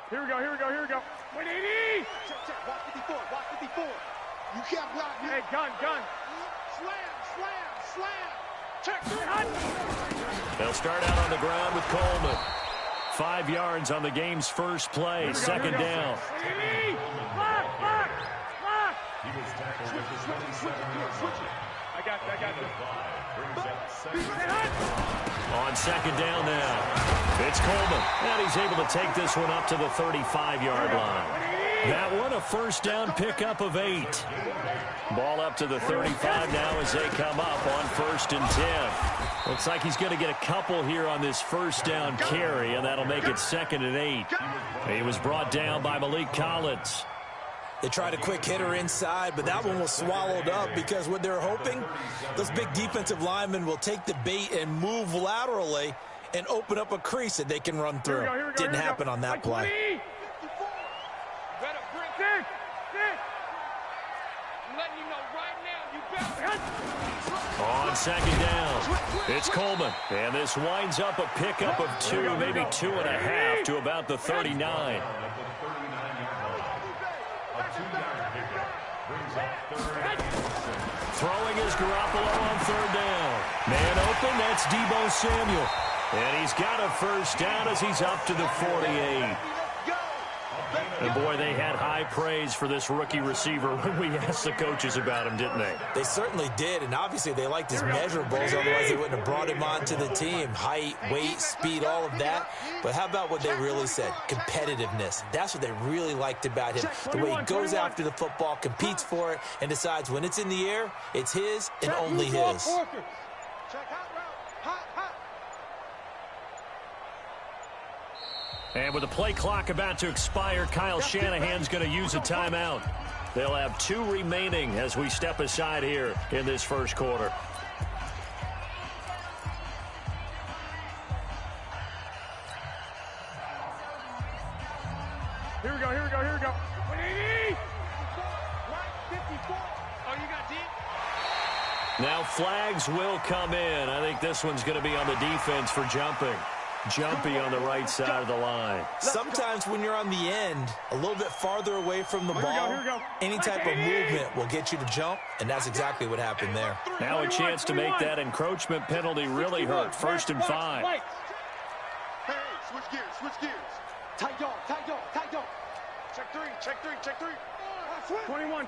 Here we go, here we go, here we go. 180! Check, check. Watch 54, watch 54. You can't block me. Hey, gun. Slam. Check. They'll start out on the ground with Coleman. 5 yards on the game's first play. Second down. Block. Switch it. I got you. On second down now, it's Coleman. And he's able to take this one up to the 35-yard line. That one a first down pickup of 8. Ball up to the 35 now as they come up on 1st and 10. Looks like he's going to get a couple here on this first down carry, and that'll make it 2nd and 8. He was brought down by Malik Collins. They tried a quick hitter inside, but that one was swallowed up because what they're hoping, those big defensive linemen will take the bait and move laterally and open up a crease that they can run through. Didn't happen on that play. On second down, it's Coleman. And this winds up a pickup of 2, maybe 2.5 to about the 39. Throwing is Garoppolo on 3rd down. Man open, that's Deebo Samuel. And he's got a first down as he's up to the 48. And boy, they had high praise for this rookie receiver when we asked the coaches about him, didn't they? They certainly did, and obviously they liked his measurables, otherwise they wouldn't have brought him onto the team. Height, weight, speed, all of that. But how about what they really said? Competitiveness. That's what they really liked about him. The way he goes after the football, competes for it, and decides when it's in the air, it's his and only his. And with the play clock about to expire, Kyle Shanahan's going to use a timeout. They'll have 2 remaining as we step aside here in this first quarter. Here we go. 180! Right, 54. Oh, you got deep? Now flags will come in. I think this one's going to be on the defense for jumping. Jumpy on the right side of the line. Sometimes when you're on the end, a little bit farther away from the ball, any type of movement will get you to jump, and that's exactly what happened there. Now a chance to make that encroachment penalty really hurt. 1st and 5. Hey, switch gears. Tight dog. Check three. 21.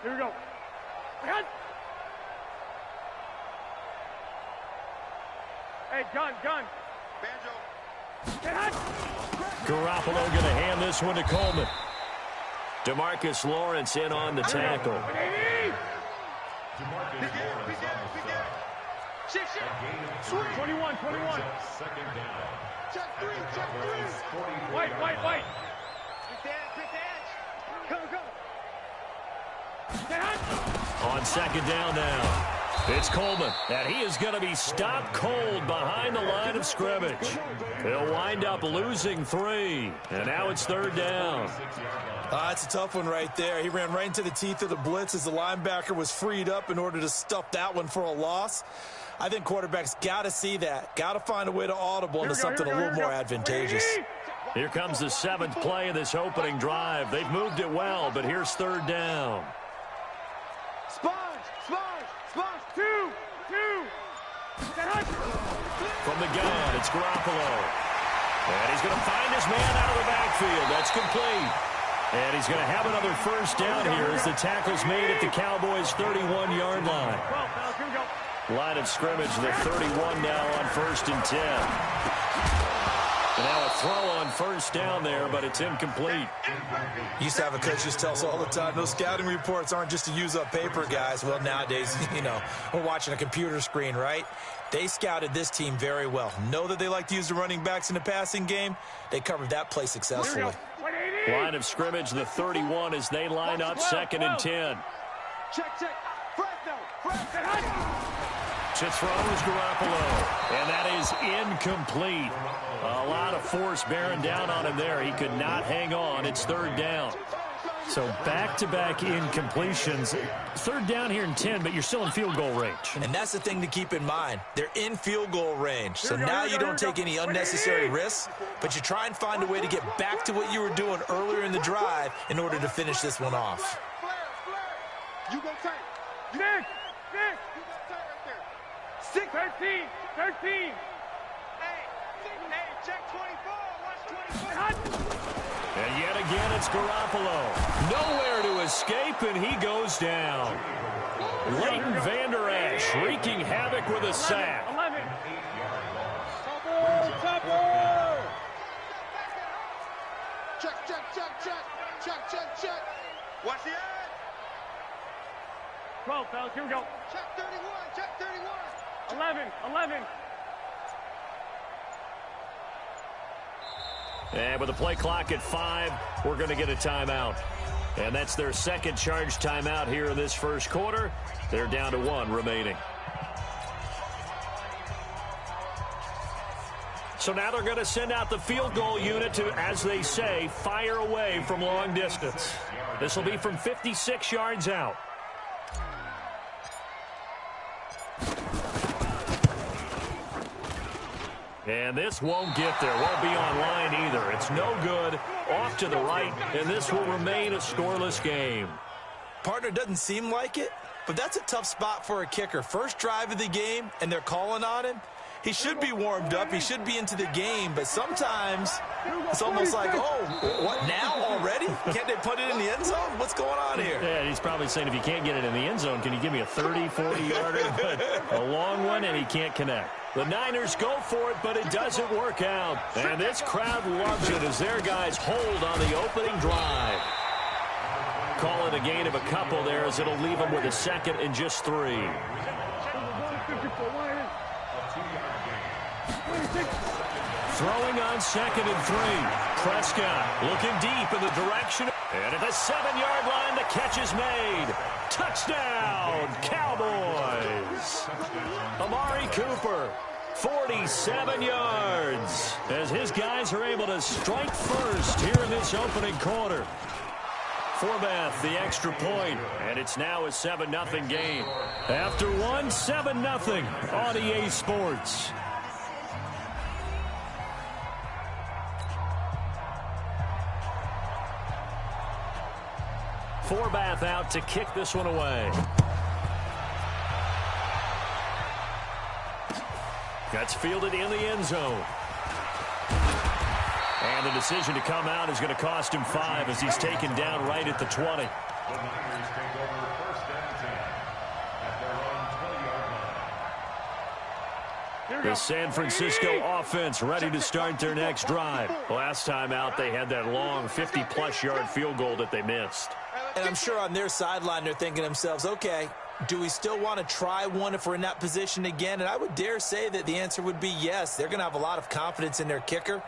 Here we go. Hey, gun. Garoppolo going to hand this one to Coleman. DeMarcus Lawrence in on the tackle. 21. Check three. White. Go. On second down now, it's Coleman, and he is going to be stopped cold behind the line of scrimmage. He'll wind up losing 3, and now it's 3rd down. It's a tough one right there. He ran right into the teeth of the blitz as the linebacker was freed up in order to stuff that one for a loss. I think quarterbacks got to see that. Got to find a way to audible into something a little more advantageous. Here comes the 7th play of this opening drive. They've moved it well, but here's 3rd down. Sponge. 2. From the gun, it's Garoppolo. And he's going to find his man out of the backfield. That's complete. And he's going to have another first down here as the tackle's made at the Cowboys' 31-yard line. Line of scrimmage, the 31 now on 1st and 10. And now a throw on first down there, but it's incomplete. Used to have a coach just tell us all the time, those scouting reports aren't just to use up paper, guys. Well, nowadays, we're watching a computer screen, right? They scouted this team very well. Know that they like to use the running backs in the passing game. They covered that play successfully. Line of scrimmage, the 31 as they line up 2nd and 10. Check. To throw is Garoppolo, and that is incomplete. A lot of force bearing down on him there. He could not hang on. It's 3rd down. So back-to-back incompletions. Third down here in 10, but you're still in field goal range. And that's the thing to keep in mind. They're in field goal range. So now you don't take any unnecessary risks, but you try and find a way to get back to what you were doing earlier in the drive in order to finish this one off. You go tight. Nick! You go tight right there. 6, 13, 13. Hey, check 24. Watch 24. And yet again, it's Garoppolo. Nowhere to escape, and he goes down. Leighton Vander Esch wreaking havoc with a sack. 11. Check. Watch the end. 12, fellas, here we go. Check 31. 11. And with the play clock at 5, we're going to get a timeout. And that's their second charge timeout here in this first quarter. They're down to 1 remaining. So now they're going to send out the field goal unit to, as they say, fire away from long distance. This will be from 56 yards out. And this won't get there. Won't be online either. It's no good. Off to the right, and this will remain a scoreless game. Partner, doesn't seem like it, but that's a tough spot for a kicker. First drive of the game, and they're calling on him. He should be warmed up. He should be into the game, but sometimes it's almost like, oh, what, now already? Can't they put it in the end zone? What's going on here? Yeah, he's probably saying, if you can't get it in the end zone, can you give me a 30, 40-yarder? But a long one, and he can't connect. The Niners go for it, but it doesn't work out. And this crowd loves it as their guys hold on the opening drive. Call it a gain of a couple there, as it'll leave them with a second and just 3. Throwing on 2nd and 3. Prescott looking deep in the direction. And at the 7-yard line, the catch is made. Touchdown, Cowboys. Amari Cooper, 47 yards, as his guys are able to strike first here in this opening quarter. Forbath, the extra point, and it's now a 7-0 game. After one, 7-0 on EA Sports. Forbath out to kick this one away. That's fielded in the end zone. And the decision to come out is going to cost him 5 as he's taken down right at the 20. The San Francisco offense ready to start their next drive. Last time out, they had that long 50-plus yard field goal that they missed. And I'm sure on their sideline they're thinking to themselves, okay, do we still want to try one if we're in that position again? And I would dare say that the answer would be yes. They're going to have a lot of confidence in their kicker.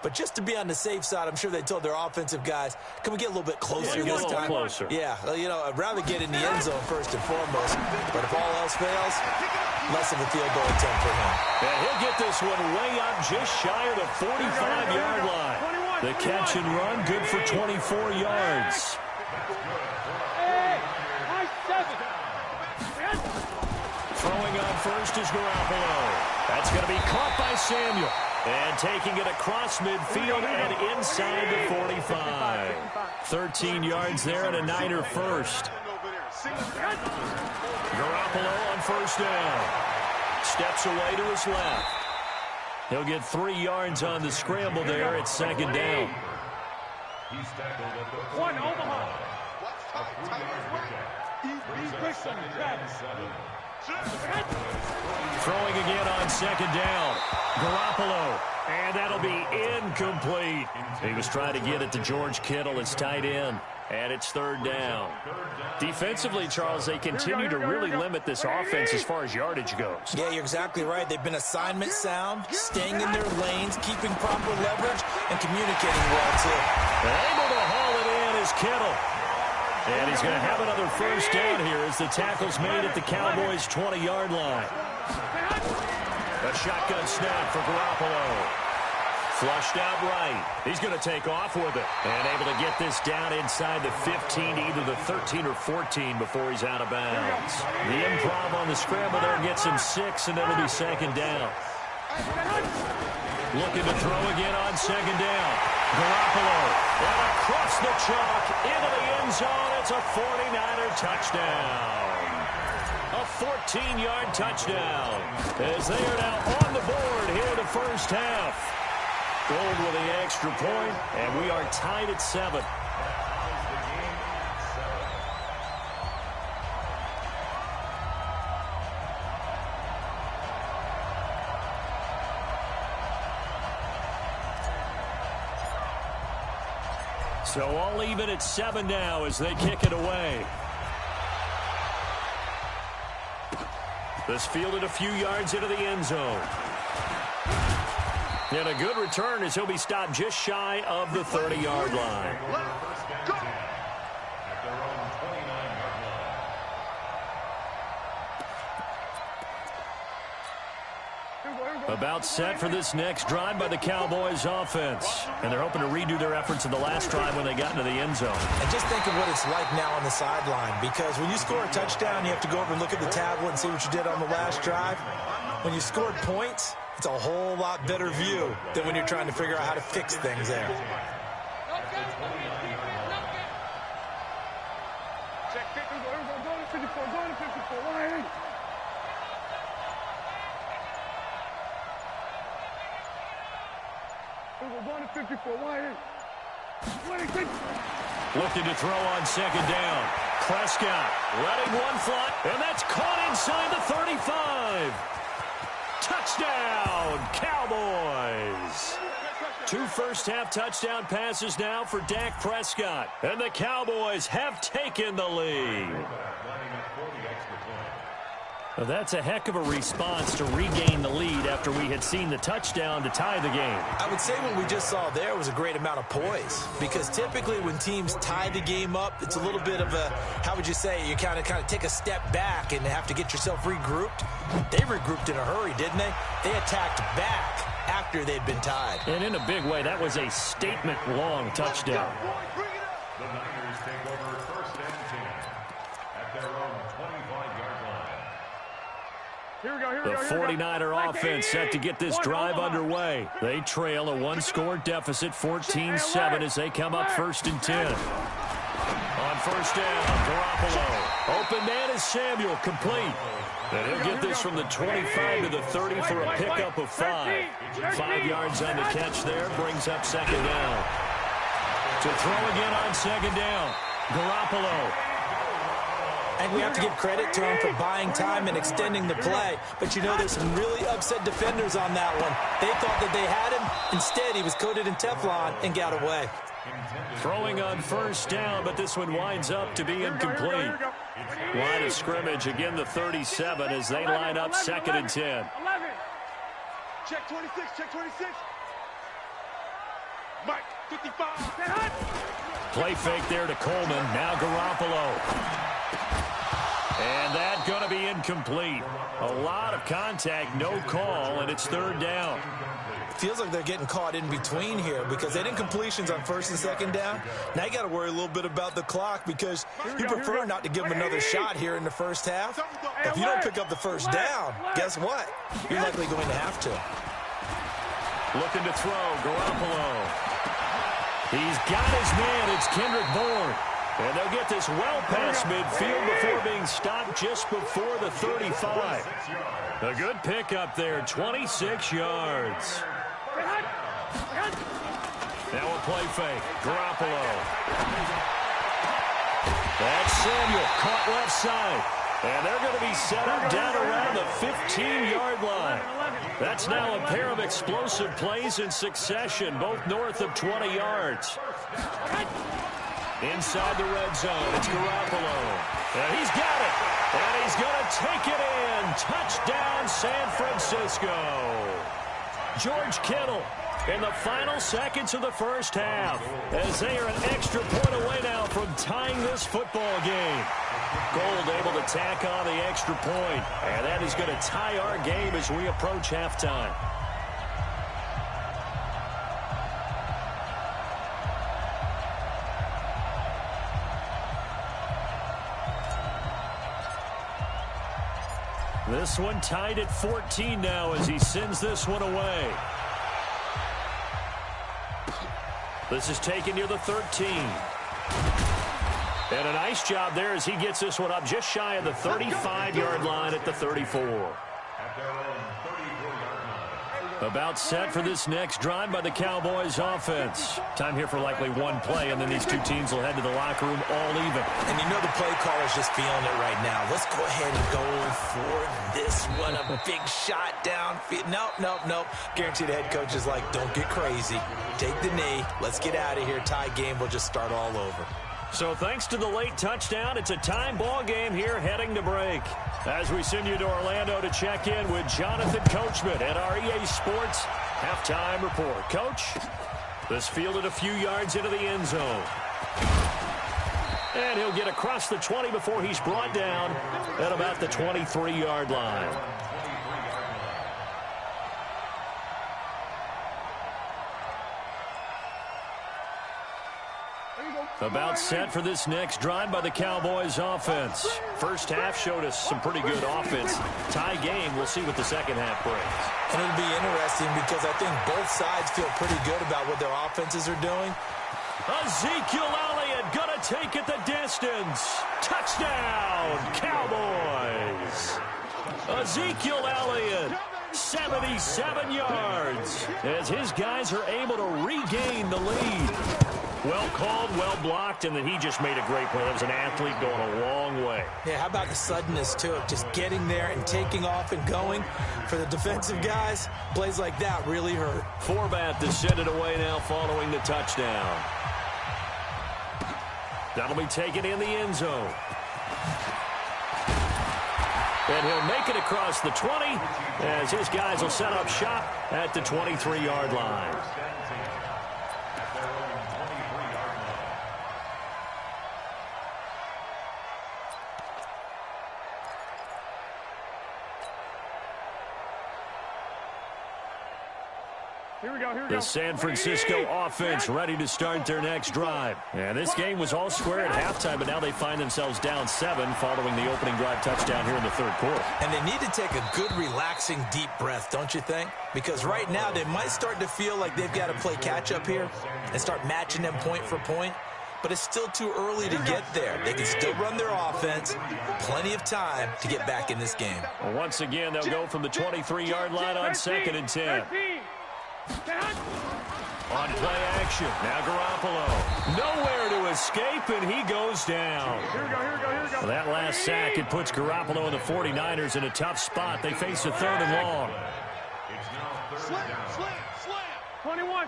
But just to be on the safe side, I'm sure they told their offensive guys, can we get a little bit closer this time? Closer. Yeah, you know, I'd rather get in the end zone first and foremost. But if all else fails, less of a field goal attempt for him. And he'll get this one way up just shy of the 45-yard line. The catch and run, good for 24 yards. Throwing on first is Garoppolo. That's going to be caught by Samuel. And taking it across midfield and inside the 45. 13 yards there and a Niner first. Garoppolo on first down. Steps away to his left. He'll get 3 yards on the scramble there at 2nd down. One, Omaha. Throwing again on 2nd down. Garoppolo. And that'll be incomplete. He was trying to get it to George Kittle, his tight end. And it's 3rd down. Defensively, Charles, they continue to really limit this offense as far as yardage goes. Yeah, you're exactly right. They've been assignment sound, staying in their lanes, keeping proper leverage, and communicating well, too. And able to haul it in is Kittle. And he's going to have another first down here as the tackle's made at the Cowboys' 20-yard line. A shotgun snap for Garoppolo. Flushed out right. He's going to take off with it. And able to get this down inside the 15, either the 13 or 14 before he's out of bounds. The improv on the scramble there gets him 6, and it'll be second down. Looking to throw again on second down. Garoppolo. And across the chalk into the end zone. It's a 49er touchdown. A 14-yard touchdown. As they are now on the board here in the first half. Gold with the extra point, and we are tied at 7. So all even at 7 now as they kick it away. This fielded a few yards into the end zone. And a good return as he'll be stopped just shy of the 30-yard line. About set for this next drive by the Cowboys offense. And they're hoping to redo their efforts in the last drive when they got into the end zone. And just think of what it's like now on the sideline, because when you score a touchdown, you have to go over and look at the tablet and see what you did on the last drive. When you scored points, it's a whole lot better view than when you're trying to figure out how to fix things there. Looking to throw on second down. Prescott letting one fly, and that's caught inside the 35. Touchdown, Cowboys. 2 first-half touchdown passes now for Dak Prescott. And the Cowboys have taken the lead. Well, that's a heck of a response to regain the lead after we had seen the touchdown to tie the game. I would say what we just saw there was a great amount of poise, because typically when teams tie the game up, it's a little bit of a, how would you say, you kind of take a step back and have to get yourself regrouped. They regrouped in a hurry, didn't they? They attacked back after they'd been tied. And in a big way, that was a statement-long touchdown. The Niners take over 1st and 10 at their own 25-yard line. The 49er offense set to get this drive underway. They trail a 1-score deficit, 14-7, as they come up 1st and 10. On 1st down, Garoppolo. Open man is Samuel, complete. And he'll get this from the 25 to the 30 for a pickup of 5. 5 yards on the catch there, brings up second down. To throw again on second down, Garoppolo. And we have to give credit to him for buying time and extending the play. But, you know, there's some really upset defenders on that one. They thought that they had him. Instead, he was coated in Teflon and got away. Throwing on 1st down, but this one winds up to be incomplete. Line of scrimmage, again the 37 as they line up 2nd and 10. Check 26, check 26. Mike, 55. Play fake there to Coleman. Now Garoppolo. And that's going to be incomplete. A lot of contact, no call, and it's 3rd down. Feels like they're getting caught in between here because they didn't completions on 1st and 2nd down. Now you got to worry a little bit about the clock because you prefer not to give them another shot here in the first half. If you don't pick up the 1st down, guess what? You're likely going to have to. Looking to throw, Garoppolo. He's got his man. It's Kendrick Bourne. And they'll get this well past midfield before being stopped just before the 35. A good pickup there, 26 yards. Now a play fake, Garoppolo. That's Samuel, caught left side. And they're going to be set up down around the 15-yard line. That's now a pair of explosive plays in succession, both north of 20 yards. Inside the red zone, it's Garoppolo. And he's got it. And he's going to take it in. Touchdown, San Francisco. George Kittle in the final seconds of the first half as they are an extra point away now from tying this football game. Gold able to tack on the extra point, and that is going to tie our game as we approach halftime. This one tied at 14 now as he sends this one away. This is taken near the 13. And a nice job there as he gets this one up just shy of the 35-yard line at the 34. At their own 34-yard line. About set for this next drive by the Cowboys offense. Time here for likely one play, and then these two teams will head to the locker room all even. And you know the play caller's just feeling it right now. Let's go ahead and go for this one. A big shot downfield. Nope. Guaranteed the head coach is like, don't get crazy. Take the knee. Let's get out of here. Tie game will just start all over. So thanks to the late touchdown, it's a time ball game here heading to break. As we send you to Orlando to check in with Jonathan Coachman at our EA Sports Halftime Report. Coach, this fielded a few yards into the end zone. And he'll get across the 20 before he's brought down at about the 23-yard line. About set for this next drive by the Cowboys offense. First half showed us some pretty good offense. Tie game, we'll see what the second half brings. And it'll be interesting because I think both sides feel pretty good about what their offenses are doing. Ezekiel Elliott gonna take it the distance. Touchdown, Cowboys. Ezekiel Elliott, 77 yards, as his guys are able to regain the lead. Well called, well blocked, and then he just made a great play. That was an athlete going a long way. Yeah, how about the suddenness to it? Just getting there and taking off and going. For the defensive guys, plays like that really hurt. Forbat to send it away now following the touchdown. That'll be taken in the end zone. And he'll make it across the 20 as his guys will set up shop at the 23-yard line. Here we go. The San Francisco offense ready to start their next drive. And this game was all square at halftime, but now they find themselves down 7 following the opening drive touchdown here in the third quarter. And they need to take a good, relaxing, deep breath, don't you think? Because right now they might start to feel like they've got to play catch-up here and start matching them point for point. But it's still too early to get there. They can still run their offense. Plenty of time to get back in this game. Well, once again, they'll go from the 23-yard line on 2nd and 10. On play action, now Garoppolo. Nowhere to escape, and he goes down. Here we go. Well, that last sack, it puts Garoppolo and the 49ers in a tough spot. They face a 3rd and long. It's now third down. Slam. 21.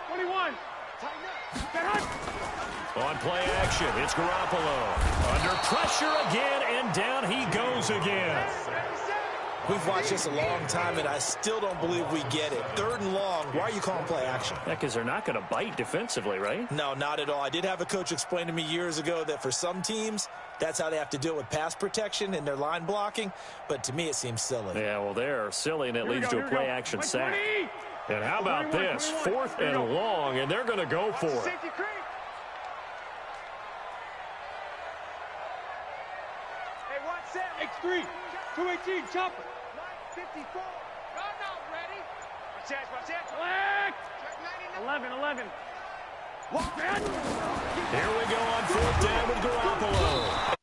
On play action, it's Garoppolo. Under pressure again, and down he goes again. We've watched this a long time, and I still don't believe we get it. 3rd and long. Why are you calling play action? Yeah, because they're not going to bite defensively, right? No, not at all. I did have a coach explain to me years ago that for some teams, that's how they have to deal with pass protection and their line blocking. But to me, it seems silly. Yeah, well, they're silly, and it leads to a play action sack. And how about this? 4th and long, and they're going to go for it. Hey, watch that. X3. 218, chopper. 54. Run out, ready. Watch that. 11. Here we go on 4th down with Garoppolo.